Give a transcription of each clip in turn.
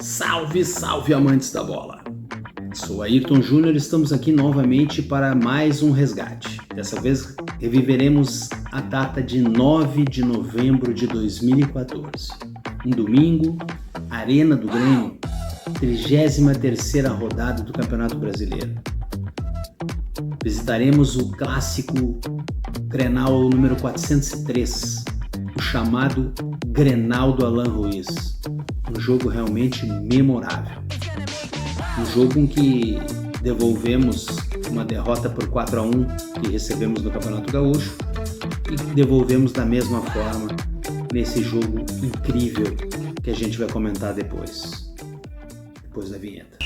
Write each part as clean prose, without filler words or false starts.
Salve, salve amantes da bola! Sou Ayrton Júnior e estamos aqui novamente para mais um resgate. Dessa vez reviveremos a data de 9 de novembro de 2014. Um domingo, Arena do Grêmio, 33ª rodada do Campeonato Brasileiro. Visitaremos o clássico Grenal número 403, o chamado Grenal do Alan Ruiz. Um jogo realmente memorável. Um jogo em que devolvemos uma derrota por 4-1 que recebemos no Campeonato Gaúcho e devolvemos da mesma forma nesse jogo incrível que a gente vai comentar depois da vinheta.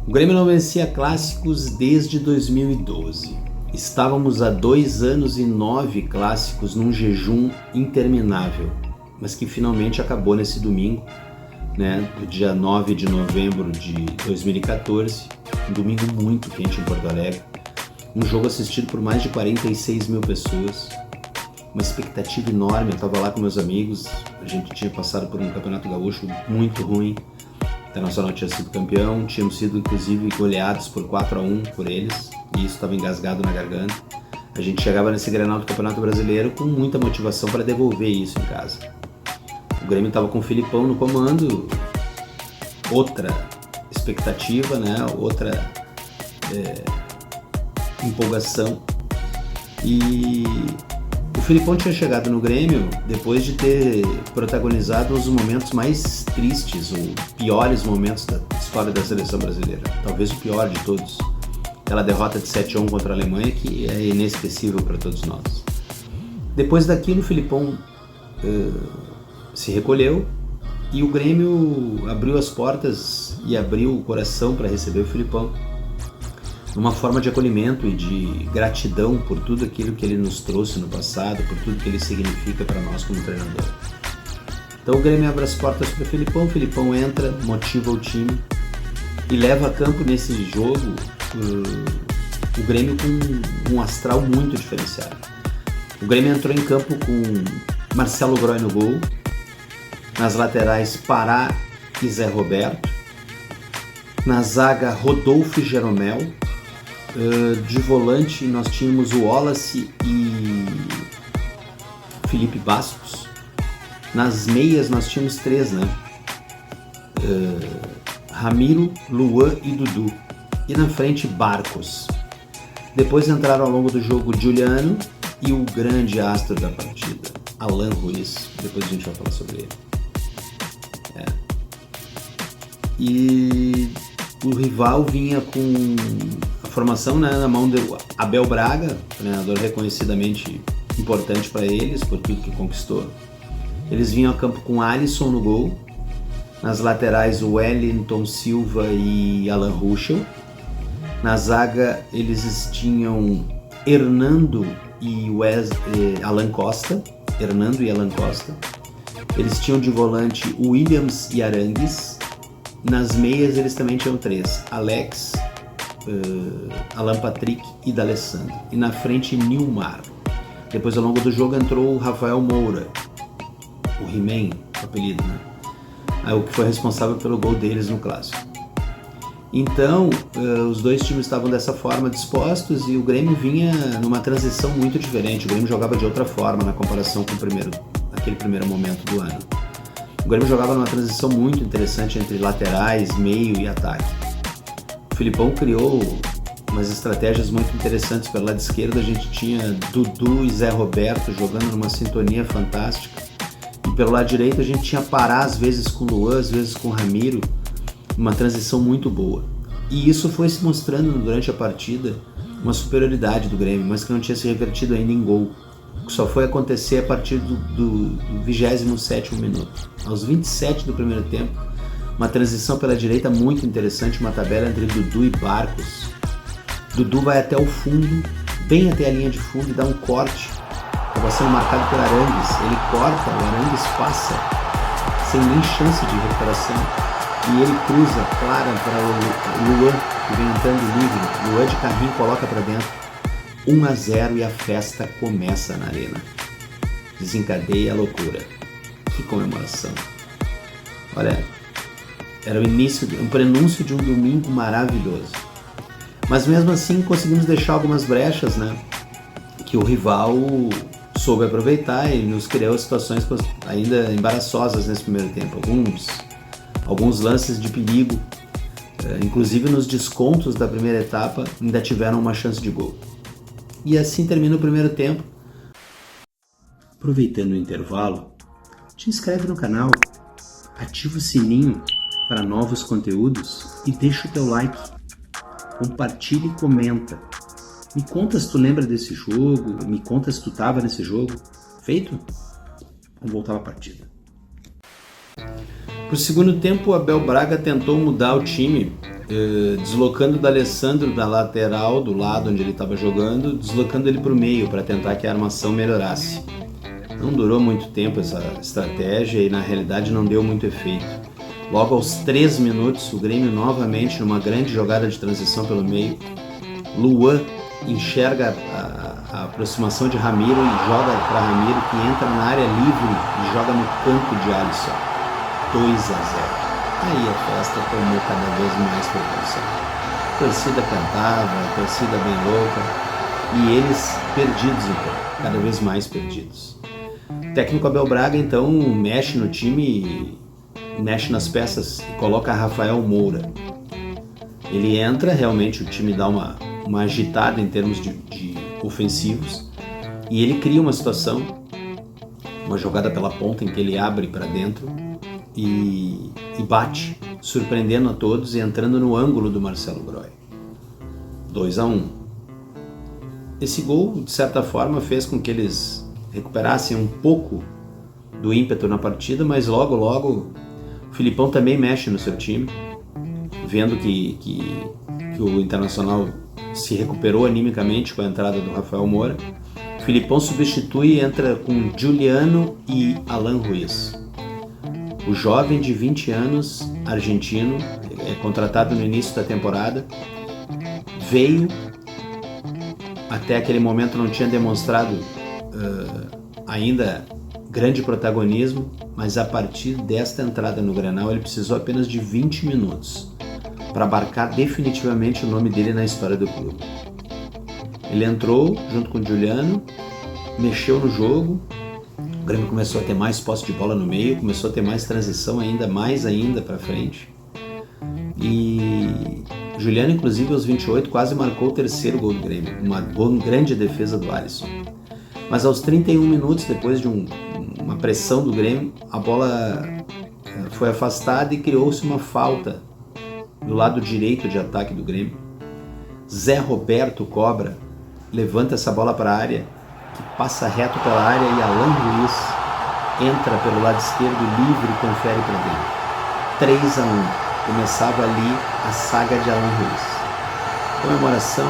O Grêmio não vencia clássicos desde 2012. Estávamos há 2 anos e 9 clássicos num jejum interminável, mas que finalmente acabou nesse domingo, do dia 9 de novembro de 2014, um domingo muito quente em Porto Alegre, um jogo assistido por mais de 46 mil pessoas, uma expectativa enorme. Eu estava lá com meus amigos, a gente tinha passado por um Campeonato Gaúcho muito ruim, o Internacional tinha sido campeão, tínhamos sido inclusive goleados por 4-1 por eles, e isso estava engasgado na garganta. A gente chegava nesse Grenal do Campeonato Brasileiro com muita motivação para devolver isso em casa. O Grêmio estava com o Filipão no comando, outra expectativa, outra empolgação. E o Filipão tinha chegado no Grêmio depois de ter protagonizado os momentos mais tristes, ou piores momentos da história da seleção brasileira. Talvez o pior de todos. Aquela derrota de 7-1 contra a Alemanha, que é inesquecível para todos nós. Depois daquilo, o Filipão se recolheu e o Grêmio abriu as portas e abriu o coração para receber o Filipão, uma forma de acolhimento e de gratidão por tudo aquilo que ele nos trouxe no passado, por tudo que ele significa para nós como treinador. Então o Grêmio abre as portas para o Filipão entra, motiva o time e leva a campo nesse jogo o Grêmio com um astral muito diferenciado. O Grêmio entrou em campo com Marcelo Groy no gol, nas laterais Pará e Zé Roberto, na zaga Rodolfo e Jeromel, de volante nós tínhamos o Wallace e Felipe Bastos, nas meias nós tínhamos 3, Ramiro, Luan e Dudu, e na frente Barcos. Depois entraram ao longo do jogo Juliano e o grande astro da partida, Alan Ruiz. Depois a gente vai falar sobre ele. E o rival vinha com a formação na mão de Abel Braga, treinador reconhecidamente importante para eles por tudo que conquistou. Eles vinham a campo com Alisson no gol, nas laterais o Wellington Silva e Alan Ruschel. Na zaga eles tinham Hernando e Alan Costa. Eles tinham de volante Williams e Arangues. Nas meias eles também tinham 3, Alex, Alan Patrick e D'Alessandro. E na frente Nilmar. Depois ao longo do jogo entrou o Rafael Moura, o He-Man, o apelido, o que foi responsável pelo gol deles no clássico. Então os dois times estavam dessa forma dispostos e o Grêmio vinha numa transição muito diferente. O Grêmio jogava de outra forma na comparação com aquele primeiro momento do ano. O Grêmio jogava numa transição muito interessante entre laterais, meio e ataque. O Filipão criou umas estratégias muito interessantes. Pelo lado esquerdo a gente tinha Dudu e Zé Roberto jogando numa sintonia fantástica. E pelo lado direito a gente tinha Pará, às vezes com Luan, às vezes com Ramiro. Uma transição muito boa. E isso foi se mostrando durante a partida uma superioridade do Grêmio, mas que não tinha se revertido ainda em gol. Só foi acontecer a partir do 27º minuto. Aos 27 do primeiro tempo, uma transição pela direita muito interessante, uma tabela entre Dudu e Barcos. Dudu vai até o fundo, bem até a linha de fundo e dá um corte. Estava sendo marcado por Arangues. Ele corta, o Arangues passa sem nem chance de recuperação. E ele cruza clara para o Luan que vem entrando livre, Luan de carrinho coloca para dentro, 1-0 e a festa começa na arena. Desencadeia a loucura. Que comemoração. Olha, era o início, um prenúncio de um domingo maravilhoso. Mas mesmo assim conseguimos deixar algumas brechas, né? Que o rival soube aproveitar e nos criou situações ainda embaraçosas nesse primeiro tempo. Alguns lances de perigo, inclusive nos descontos da primeira etapa, ainda tiveram uma chance de gol. E assim termina o primeiro tempo. Aproveitando o intervalo, te inscreve no canal, ativa o sininho para novos conteúdos e deixa o teu like. Compartilha e comenta. Me conta se tu lembra desse jogo, me conta se tu estava nesse jogo. Feito? Vamos voltar à partida. Pro segundo tempo, o Abel Braga tentou mudar o time, deslocando o D'Alessandro da lateral, do lado onde ele estava jogando, deslocando ele para o meio para tentar que a armação melhorasse. Não durou muito tempo essa estratégia e na realidade não deu muito efeito. Logo aos 3 minutos, o Grêmio novamente numa grande jogada de transição pelo meio. Luan enxerga a aproximação de Ramiro e joga para Ramiro, que entra na área livre e joga no canto de Alisson. 2-0. Aí a festa tomou cada vez mais proporção. A torcida cantava, a torcida bem louca e eles perdidos então, cada vez mais perdidos. O técnico Abel Braga então mexe no time, mexe nas peças e coloca Rafael Moura. Ele entra, realmente o time dá uma agitada em termos de ofensivos e ele cria uma situação, uma jogada pela ponta em que ele abre para dentro e bate, surpreendendo a todos e entrando no ângulo do Marcelo Groy. 2-1. Esse gol, de certa forma, fez com que eles recuperassem um pouco do ímpeto na partida, mas logo o Filipão também mexe no seu time, vendo que o Internacional se recuperou animicamente com a entrada do Rafael Moura. O Filipão substitui e entra com Juliano e Alan Ruiz. O jovem de 20 anos, argentino, é contratado no início da temporada, veio, até aquele momento não tinha demonstrado ainda grande protagonismo, mas a partir desta entrada no Grenal ele precisou apenas de 20 minutos para marcar definitivamente o nome dele na história do clube. Ele entrou junto com o Juliano, mexeu no jogo, o Grêmio começou a ter mais posse de bola no meio, começou a ter mais transição ainda para frente. E Juliano, inclusive, aos 28, quase marcou o terceiro gol do Grêmio, uma grande defesa do Alisson. Mas aos 31 minutos, depois de uma pressão do Grêmio, a bola foi afastada e criou-se uma falta do lado direito de ataque do Grêmio. Zé Roberto cobra, levanta essa bola para a área, que passa reto pela área e Alan Ruiz entra pelo lado esquerdo livre e confere para dentro. 3-1. Começava ali a saga de Alan Ruiz. Comemoração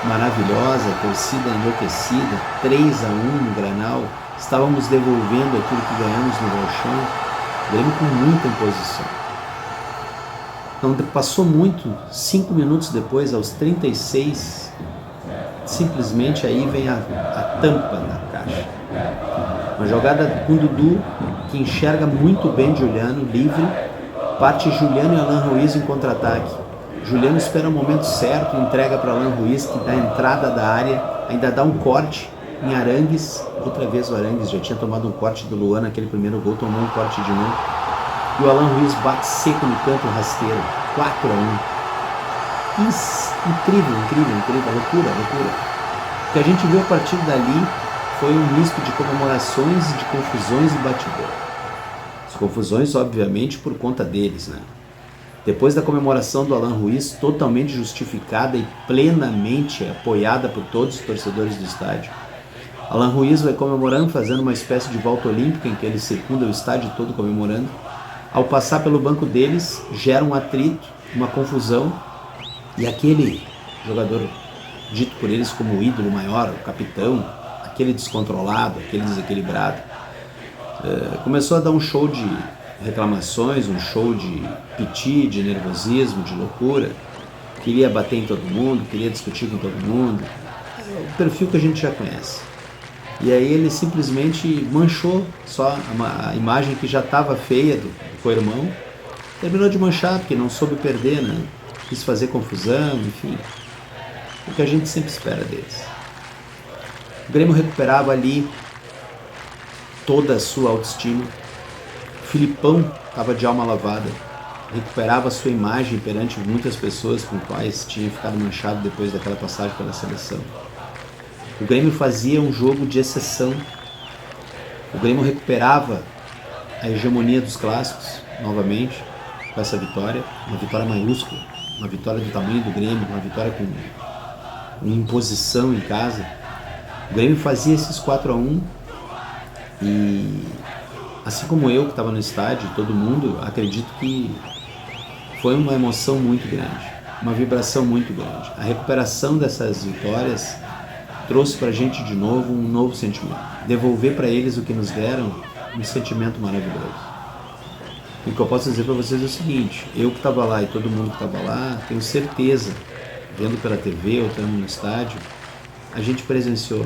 maravilhosa, torcida enlouquecida, 3-1 no Grenal. Estávamos devolvendo aquilo que ganhamos no Gauchão. Grêmio com muita imposição. Não passou muito, 5 minutos depois, aos 36, simplesmente aí vem a tampa na caixa. Uma jogada com o Dudu, que enxerga muito bem Juliano, livre, parte Juliano e Alan Ruiz em contra-ataque. Juliano espera o momento certo, entrega para Alan Ruiz, que dá a entrada da área, ainda dá um corte em Arangues. Outra vez o Arangues já tinha tomado um corte do Luan naquele primeiro gol, tomou um corte de novo. E o Alan Ruiz bate seco no canto rasteiro, 4-1. Incrível, loucura. O que a gente viu a partir dali foi um misto de comemorações, de confusões e batidão. As confusões, obviamente, por conta deles, né? Depois da comemoração do Alan Ruiz, totalmente justificada e plenamente apoiada por todos os torcedores do estádio, Alan Ruiz vai comemorando, fazendo uma espécie de volta olímpica em que ele circunda o estádio todo comemorando. Ao passar pelo banco deles, gera um atrito, uma confusão, e aquele jogador dito por eles como o ídolo maior, o capitão, aquele descontrolado, aquele desequilibrado, começou a dar um show de reclamações, um show de piti, de nervosismo, de loucura, queria bater em todo mundo, queria discutir com todo mundo, o perfil que a gente já conhece. E aí ele simplesmente manchou só a imagem que já estava feia do co-irmão, terminou de manchar porque não soube perder, né? Quis fazer confusão, enfim, o que a gente sempre espera deles. O Grêmio recuperava ali toda a sua autoestima, o Filipão estava de alma lavada, recuperava sua imagem perante muitas pessoas com quais tinha ficado manchado depois daquela passagem pela seleção. O Grêmio fazia um jogo de exceção. O Grêmio recuperava a hegemonia dos clássicos novamente com essa vitória, uma vitória maiúscula, uma vitória do tamanho do Grêmio, uma vitória com imposição em casa. O Grêmio fazia esses 4-1 e, assim como eu que estava no estádio, todo mundo, acredito que foi uma emoção muito grande, uma vibração muito grande. A recuperação dessas vitórias trouxe para a gente de novo um novo sentimento. Devolver para eles o que nos deram, um sentimento maravilhoso. E o que eu posso dizer para vocês é o seguinte, eu que estava lá e todo mundo que estava lá, tenho certeza, vendo pela TV ou estando no estádio, a gente presenciou,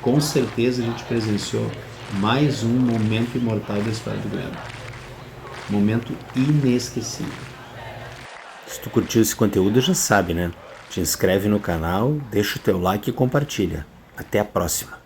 com certeza a gente presenciou mais um momento imortal da história do Grêmio. Momento inesquecível. Se tu curtiu esse conteúdo, já sabe, né? Te inscreve no canal, deixa o teu like e compartilha. Até a próxima!